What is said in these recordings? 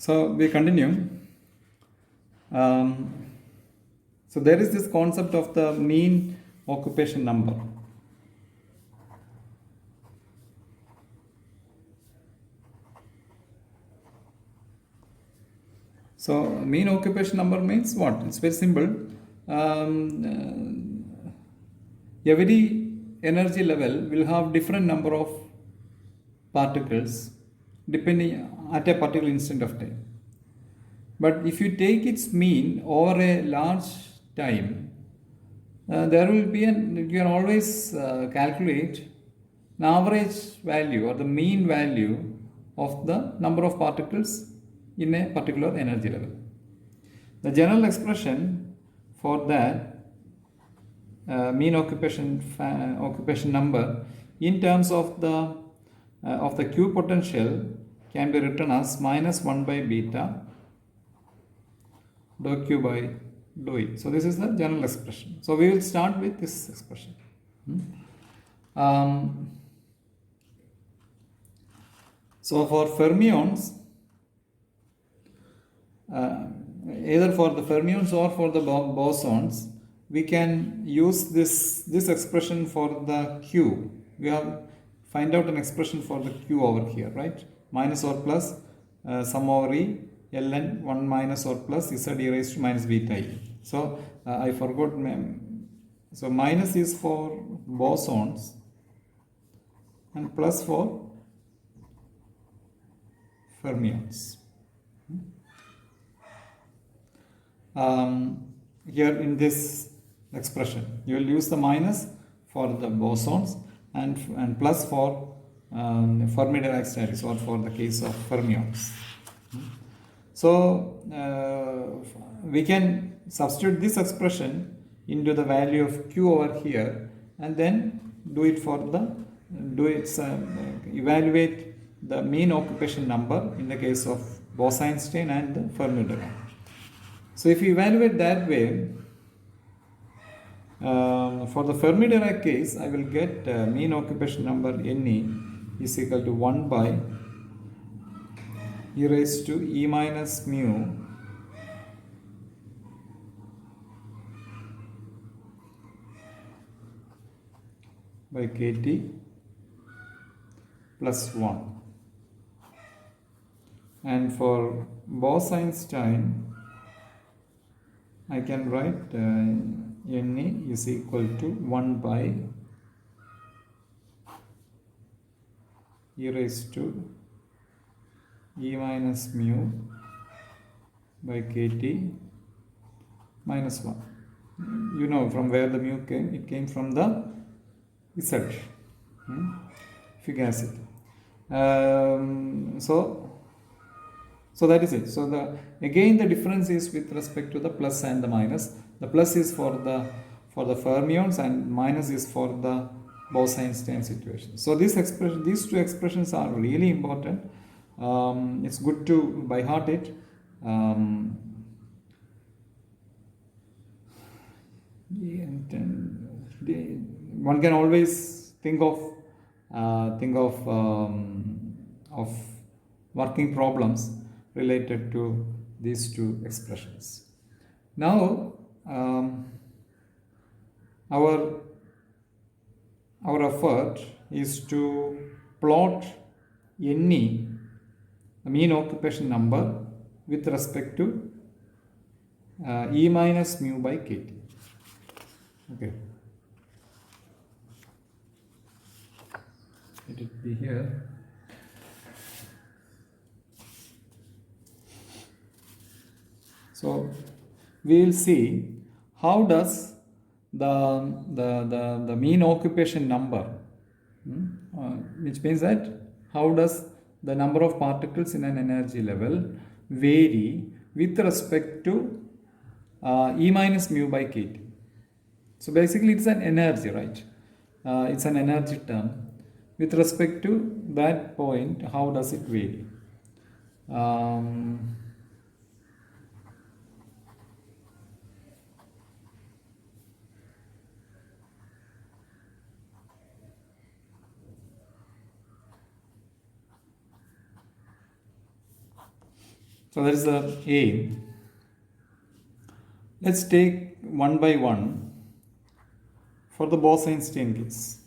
So we continue. Um, so there is this concept of the mean occupation number. So mean occupation number means what? It's very simple. Every energy level will have different number of particles depending at a particular instant of time. But if you take its mean over a large time, there will be you can always calculate an average value or the mean value of the number of particles in a particular energy level. The general expression for that mean occupation number in terms of the Q potential can be written as minus 1 by beta dou Q by dou E. So this is the general expression. So we will start with this expression. So for fermions, either for the fermions or for the bosons, we can use this expression for the Q. We have find out an expression for the Q over here, right? Minus or plus sum over E ln 1 minus or plus z e raised to minus beta E. So I forgot. So minus is for bosons and plus for fermions. Here in this expression, you will use the minus for the bosons and plus for Fermi-Dirac statics or for the case of fermions. So we can substitute this expression into the value of Q over here and then evaluate the mean occupation number in the case of Bose-Einstein and the Fermi-Dirac. So if you evaluate that way, for the Fermi-Dirac case, I will get mean occupation number Ne is equal to 1 by e raised to E minus mu by kT plus 1. And for Bose-Einstein, I can write Ne is equal to 1 by e raised to E minus mu by kT minus 1. You know from where the mu came. It came from the Z, Fick acid. So that is it. So again the difference is with respect to the plus and the minus. The plus is for the fermions and minus is for the Bose-Einstein situation. So these two expressions are really important. It's good to by heart it. One can always think of working problems related to these two expressions. Now our effort is to plot Ne, the mean occupation number, with respect to E minus mu by kT. Okay. Let it be here. So we will see how does the mean occupation number, which means that how does the number of particles in an energy level vary with respect to E minus mu by kT. So basically it's an energy, right? It's an energy term. With respect to that point, how does it vary? So that is the aim. Let's take one by one for the Bose-Einstein case.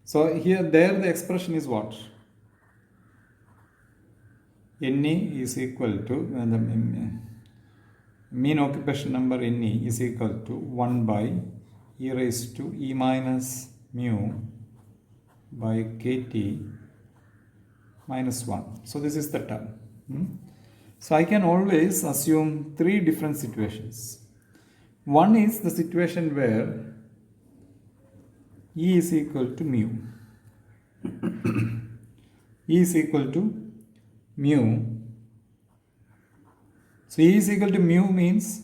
So there the expression is what? Ne is equal to, the mean occupation number Ne is equal to 1 by e raised to e minus mu by kt minus 1. So this is the term. So I can always assume three different situations. One is the situation where E is equal to mu. E is equal to mu. So E is equal to mu means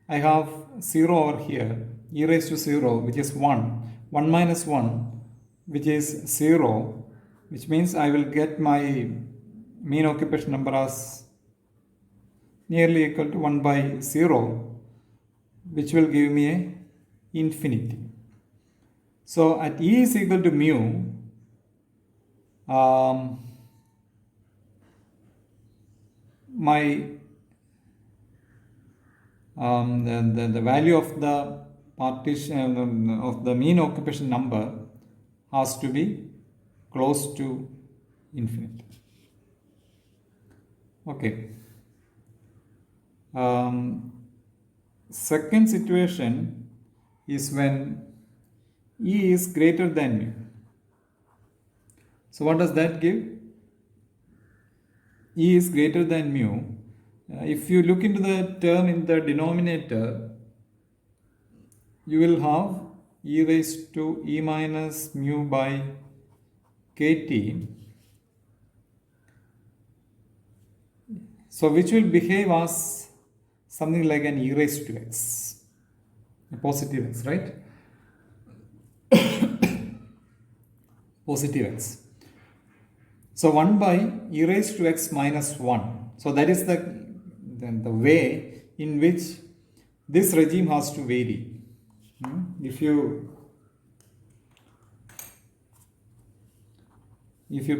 I have 0 over here, e raised to 0, which is 1. 1 minus 1, which is 0, which means I will get my mean occupation number as nearly equal to 1 by 0, which will give me a infinity. So at E is equal to mu, the value of the partition of the mean occupation number has to be close to infinity. Okay. Second situation is when E is greater than mu. So what does that give? E is greater than mu. If you look into the term in the denominator, you will have e raised to e minus mu by kt. So which will behave as something like an e raised to x, a positive x, right? Positive x. So 1 by e raised to x minus 1. So that is the way in which this regime has to vary. If you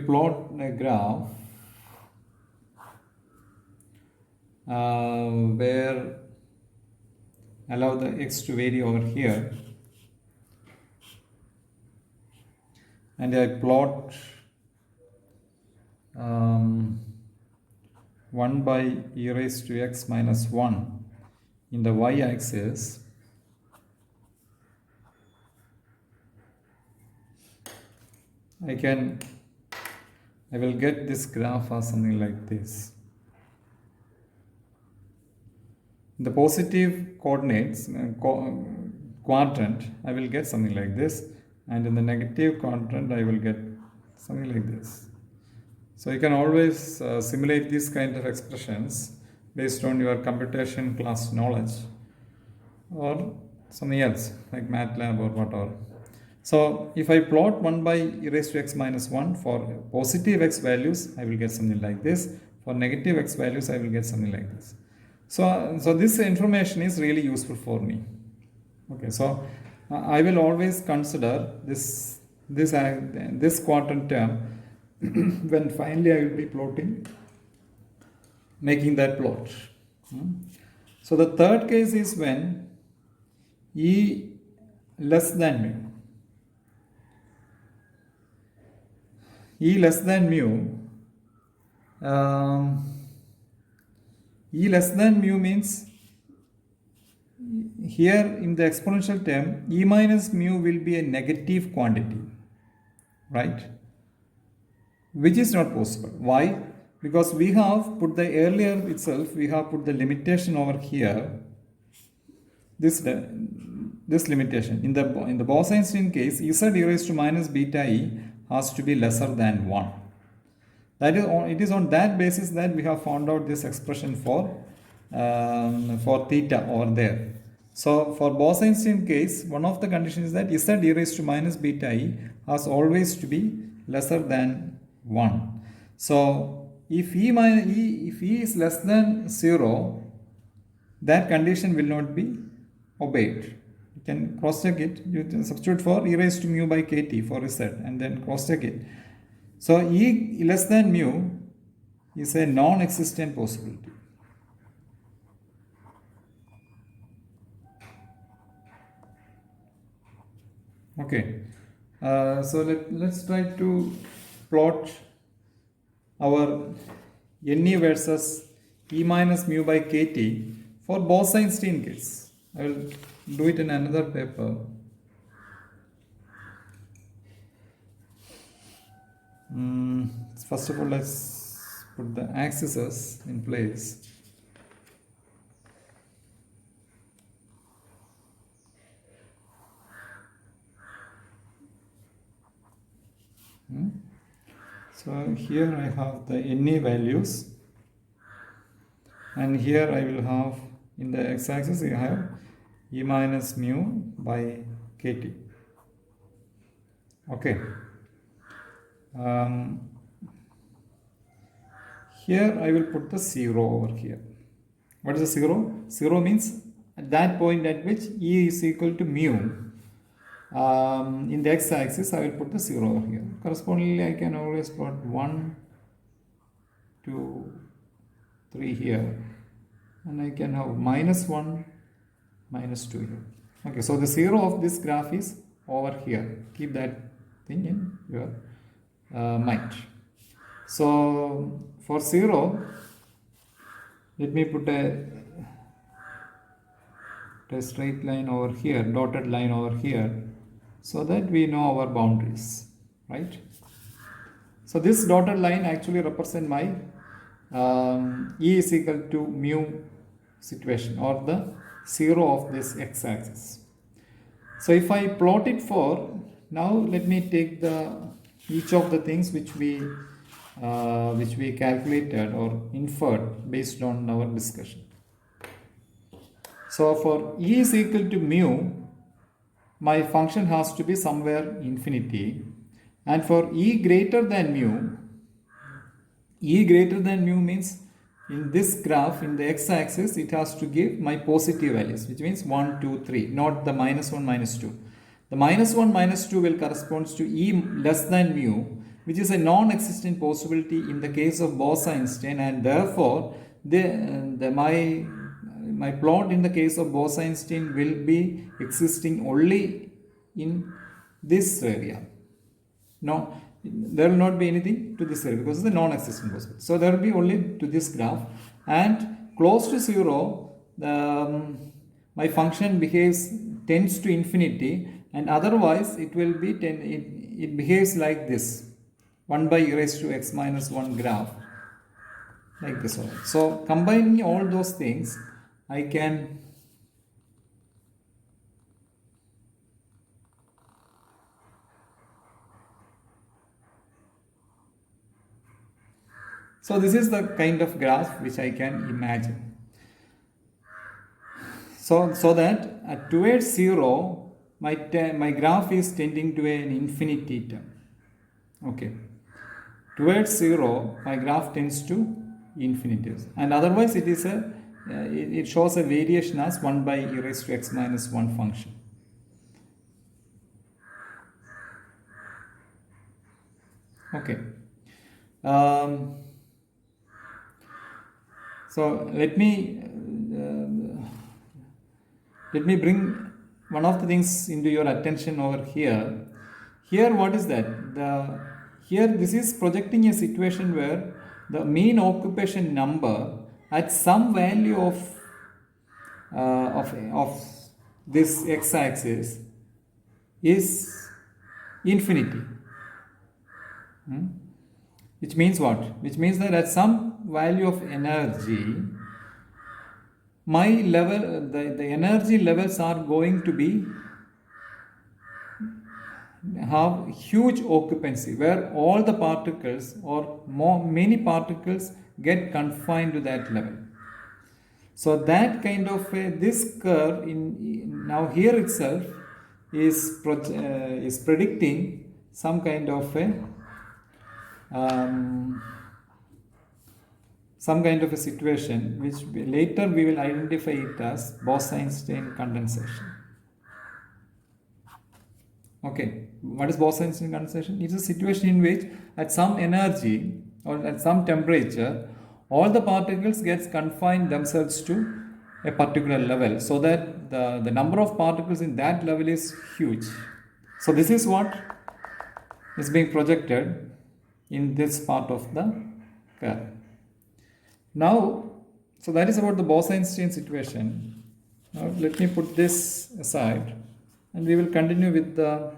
plot a graph where allow the x to vary over here, and I plot 1 by e raised to x minus 1 in the y-axis, I will get this graph as something like this. In the positive coordinates quadrant, I will get something like this, and in the negative quadrant, I will get something like this. So you can always simulate these kind of expressions based on your computation class knowledge or something else like MATLAB or whatever. So if I plot 1 by e raised to x minus 1 for positive x values, I will get something like this. For negative x values, I will get something like this. So this information is really useful for me. Okay, so I will always consider this quadrant term when finally I will be plotting, making that plot. So the third case is when E less than mu. E less than mu. E less than mu means here in the exponential term, E minus mu will be a negative quantity, right? Which is not possible. Why? Because we have put the earlier itself, we have put the limitation over here. This limitation in the Bose-Einstein case, z e raised to minus beta e has to be lesser than 1. That is, it is on that basis that we have found out this expression for theta over there. So for Bose-Einstein case, one of the conditions is that z e raised to minus beta e has always to be lesser than 1. So if e is less than 0, that condition will not be obeyed. You can cross check it. You can substitute for e raised to mu by kt for z and then cross check it. So e less than mu is a non-existent possibility. Okay. So let's try to plot our Ne versus E minus mu by kt for Bose-Einstein case. I will do it in another paper. First of all, let's put the axes in place. So here I have the Ne values, and here I will have in the x-axis I have E minus mu by kt. Okay. Here I will put the 0 over here. What is the 0? 0 means at that point at which E is equal to mu. In the x-axis I will put the 0 over here. Correspondingly, I can always plot 1, 2, 3 here, and I can have minus 1, minus 2 here. Okay, so the 0 of this graph is over here. Keep that thing in your mind. So for 0, let me put a straight line over here, dotted line over here, so that we know our boundaries, right? So this dotted line actually represent my E is equal to mu situation, or the 0 of this x-axis. So if I plot it for, now let me take each of the things which we calculated or inferred based on our discussion. So for E is equal to mu, my function has to be somewhere infinity, and for E greater than mu means in this graph, in the x-axis, it has to give my positive values, which means 1, 2, 3, not the minus 1, minus 2. The minus 1, minus 2 will correspond to E less than mu, which is a non-existent possibility in the case of Bose-Einstein, and therefore my plot in the case of Bose-Einstein will be existing only in this area. No, there will not be anything to this area because it's the non-existent possibility. So there will be only to this graph, and close to 0, my function tends to infinity, and otherwise it will be it behaves like this, 1 by e raised to x minus 1 graph, like this one. So combining all those things, I can so this is the kind of graph which I can imagine. So that towards 0, my graph is tending to an infinity term. Okay. Towards 0, my graph tends to infinity, and otherwise it is it shows a variation as 1 by e raised to x minus 1 function. Okay. So let me bring one of the things into your attention over here. Here, what is that? Here, this is projecting a situation where the mean occupation number at some value of this x-axis is infinity. Which means what? Which means that at some value of energy, my level, the energy levels are going to be have huge occupancy, where all the particles or many particles get confined to that level. So that kind of this curve now here itself is predicting some kind of a situation which later we will identify it as Bose-Einstein condensation. Okay, what is Bose-Einstein condensation? It's a situation in which at some energy or at some temperature, all the particles gets confined themselves to a particular level, so that the number of particles in that level is huge. So this is what is being projected in this part of the curve. Now, so that is about the Bose-Einstein situation. Now let me put this aside and we will continue with the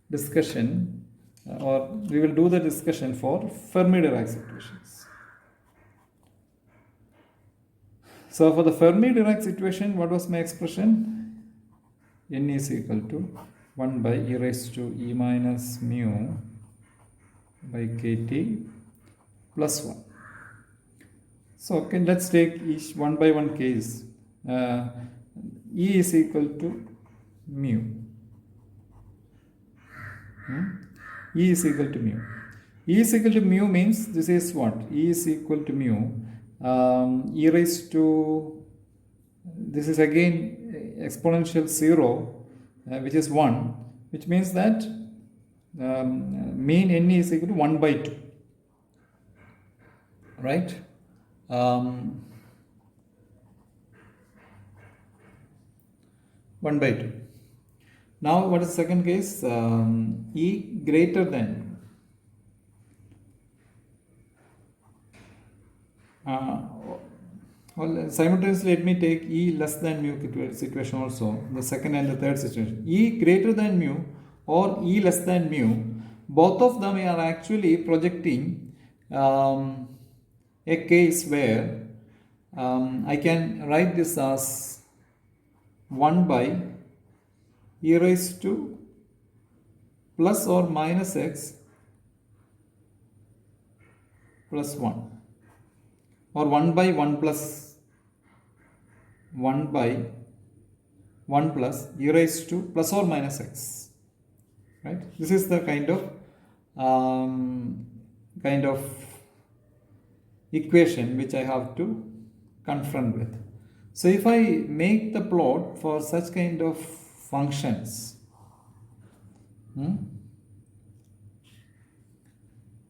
discussion or we will do the discussion for Fermi-Dirac situations. So for the Fermi-Dirac situation, what was my expression? N is equal to 1 by e raised to e minus mu by kt plus 1. So okay, let's take each one by one case. E is equal to mu. E is equal to mu. E is equal to mu means this is what? E is equal to mu. E raised to, this is again exponential 0, which is 1, which means that mean n is equal to 1 by 2. Right? 1 by 2. Now, what is the second case? E greater than. Well, simultaneously, let me take E less than mu situation also, the second and the third situation. E greater than mu or E less than mu, both of them are actually projecting a case where I can write this as 1 by e raised to plus or minus x plus 1 or 1 by 1 plus 1 by 1 plus e raised to plus or minus x. Right? This is the kind of equation which I have to confront with. So if I make the plot for such kind of functions,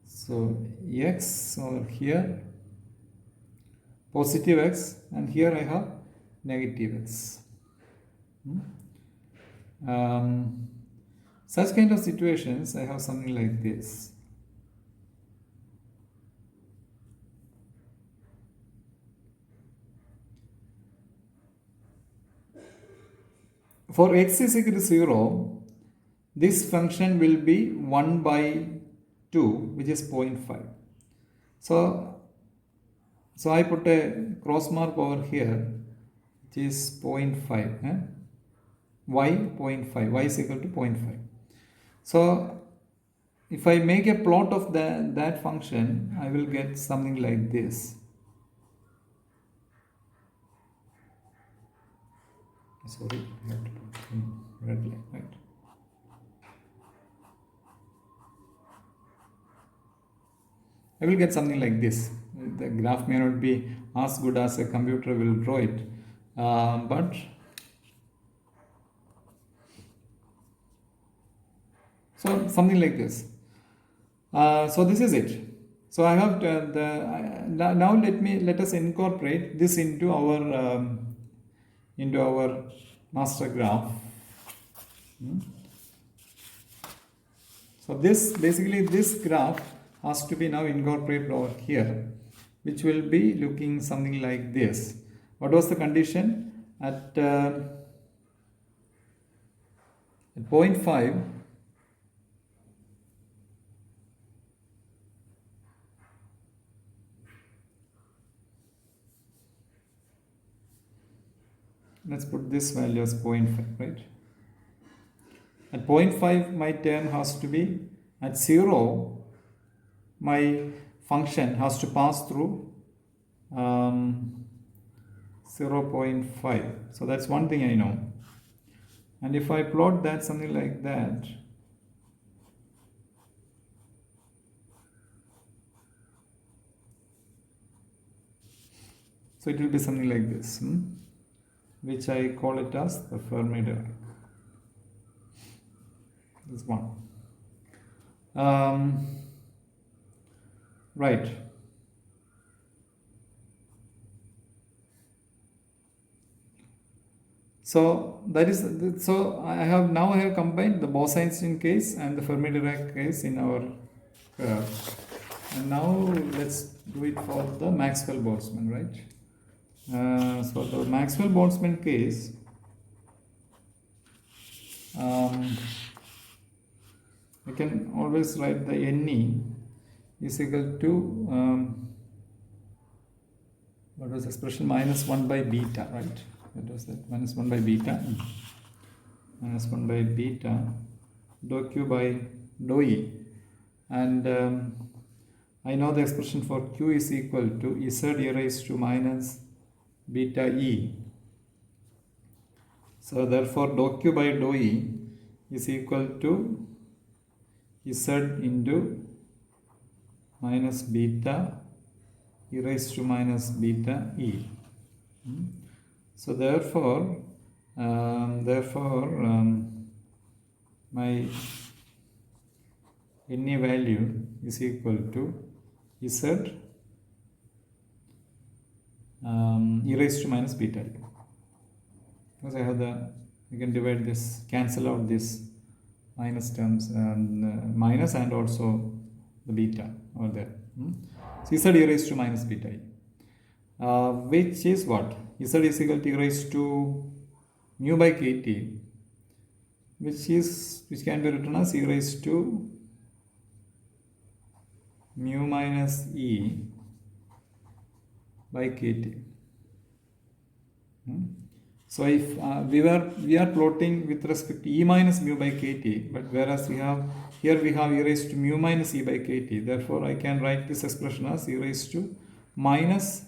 so x over here positive x and here I have negative x. Such kind of situations I have something like this. For x is equal to 0, this function will be 1 by 2, which is 0.5. So I put a cross mark over here, which is 0.5. Y 0.5. Y is equal to 0.5. So if I make a plot of that function, I will get something like this. Sorry, I have to put red line, right? I will get something like this. The graph may not be as good as a computer will draw it, but so something like this. So this is it. So I have now let us incorporate this into our master graph. So this graph has to be now incorporated over here, which will be looking something like this. What was the condition? At 0.5, let's put this value as 0.5, right? At 0.5, my term has to be at 0. My function has to pass through 0.5. So that's one thing I know. And if I plot that something like that, so it will be something like this, which I call it as the Fermi-Dirac. This one. Right. So I have combined the Bose-Einstein case and the Fermi-Dirac case in our curve. And now let's do it for the Maxwell-Boltzmann, right? So the Maxwell-Boltzmann case, we can always write the Ne is equal to what was the expression, minus 1 by beta, right? What was that? Minus 1 by beta. Minus 1 by beta dou q by dou E. And I know the expression for q is equal to z e raised to minus beta E. So therefore dou q by dou E is equal to z into minus beta e raised to minus beta E. So therefore my Ne value is equal to z e raised to minus beta E. Because I have you can divide this, cancel out this minus terms and minus and also the beta over there. So z e raised to minus beta E. Which is what? Z is equal to e raised to mu by kt, which can be written as e raised to mu minus E by kt. So if we are plotting with respect to E minus mu by kt, but whereas we have e raised to mu minus E by kt, therefore I can write this expression as e raised to minus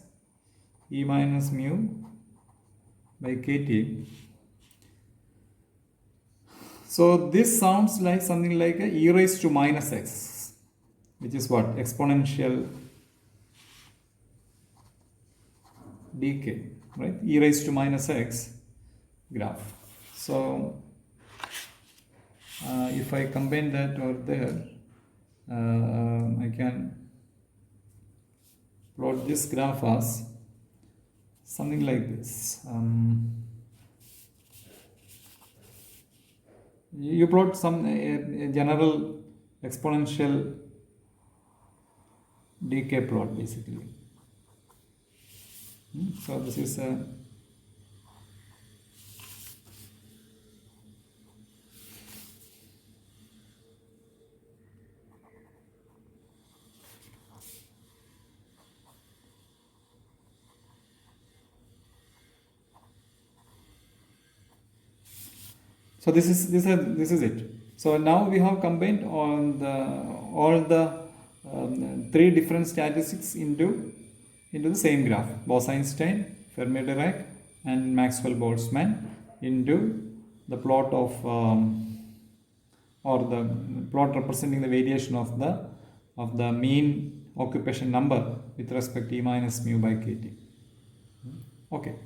E minus mu by kt. So this sounds like something like a e raised to minus x, which is what? Exponential decay, right? E raised to minus x graph. So if I combine that over there, I can plot this graph as something like this. You plot some a general exponential decay plot basically. So this is a so this is it. So now we have combined on all the three different statistics into the same graph: Bose-Einstein, Fermi-Dirac, and Maxwell-Boltzmann into the plot of or the plot representing the variation of the mean occupation number with respect to E minus mu by kt. Okay.